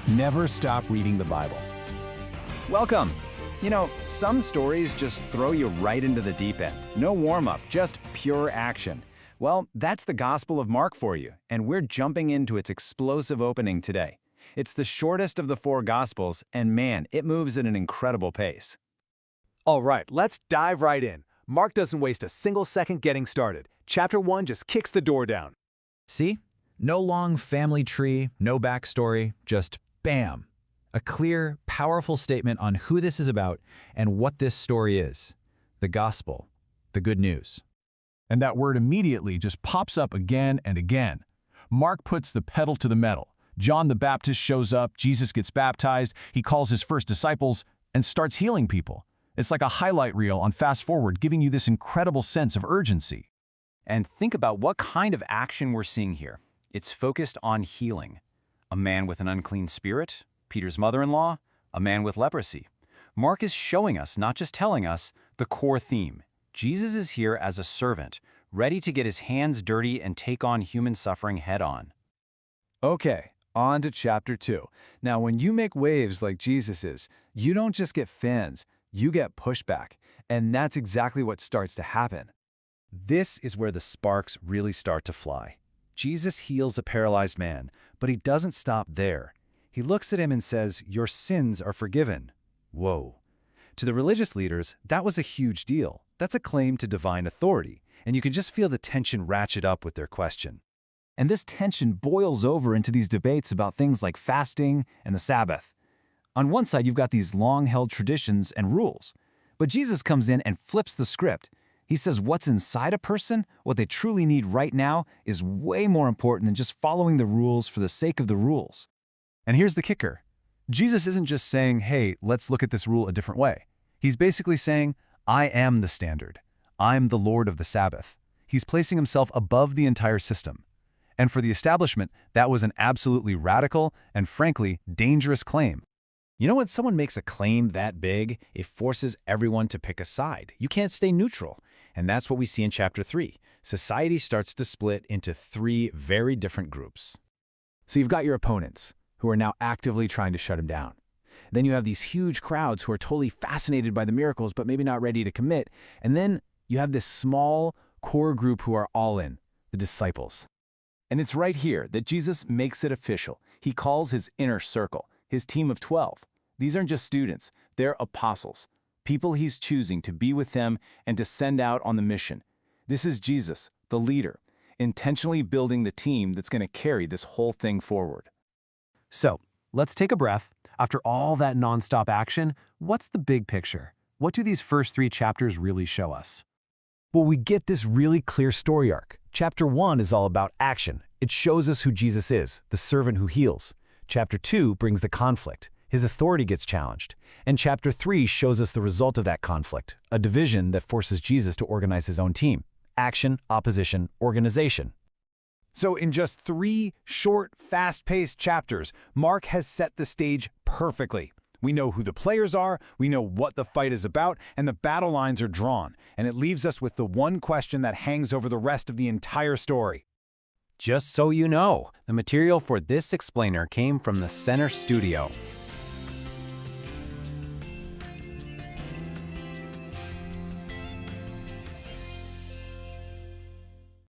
Never stop reading the Bible. Welcome! You know, some stories just throw you right into the deep end. No warm-up, just pure action. Well, that's the Gospel of Mark for you, and we're jumping into its explosive opening today. It's the shortest of the four Gospels, and man, it moves at an incredible pace. All right, let's dive right in. Mark doesn't waste a single second getting started. Chapter 1 just kicks the door down. See? No long family tree, no backstory, just bam! A clear, powerful statement on who this is about and what this story is. The gospel, the good news. And that word immediately just pops up again and again. Mark puts the pedal to the metal. John the Baptist shows up, Jesus gets baptized, he calls his first disciples, and starts healing people. It's like a highlight reel on fast forward, giving you this incredible sense of urgency. And think about what kind of action we're seeing here. It's focused on healing. A man with an unclean spirit, Peter's mother-in-law, a man with leprosy. Mark is showing us, not just telling us, the core theme. Jesus is here as a servant, ready to get his hands dirty and take on human suffering head-on. Okay, on to chapter 2. Now, when you make waves like Jesus is, you don't just get fans, you get pushback. And that's exactly what starts to happen. This is where the sparks really start to fly. Jesus heals a paralyzed man, but he doesn't stop there. He looks at him and says, "Your sins are forgiven." Whoa. To the religious leaders, that was a huge deal. That's a claim to divine authority, and you can just feel the tension ratchet up with their question. And this tension boils over into these debates about things like fasting and the Sabbath. On one side, you've got these long-held traditions and rules, but Jesus comes in and flips the script. He says what's inside a person, what they truly need right now, is way more important than just following the rules for the sake of the rules. And here's the kicker. Jesus isn't just saying, hey, let's look at this rule a different way. He's basically saying, I am the standard. I'm the Lord of the Sabbath. He's placing himself above the entire system. And for the establishment, that was an absolutely radical and, frankly, dangerous claim. You know, when someone makes a claim that big, it forces everyone to pick a side. You can't stay neutral. And that's what we see in chapter 3. Society starts to split into three very different groups. So you've got your opponents, who are now actively trying to shut him down. Then you have these huge crowds who are totally fascinated by the miracles, but maybe not ready to commit. And then you have this small core group who are all in, the disciples. And it's right here that Jesus makes it official. He calls his inner circle, his team of 12. These aren't just students, they're apostles, people he's choosing to be with them and to send out on the mission. This is Jesus, the leader, intentionally building the team that's going to carry this whole thing forward. So, let's take a breath. After all that nonstop action, what's the big picture? What do these first 3 chapters really show us? Well, we get this really clear story arc. Chapter 1 is all about action. It shows us who Jesus is, the servant who heals. Chapter 2 brings the conflict. His authority gets challenged. And chapter 3 shows us the result of that conflict, a division that forces Jesus to organize his own team. Action, opposition, organization. So in just 3 short, fast-paced chapters, Mark has set the stage perfectly. We know who the players are, we know what the fight is about, and the battle lines are drawn. And it leaves us with the one question that hangs over the rest of the entire story. Just so you know, the material for this explainer came from the Center Studio.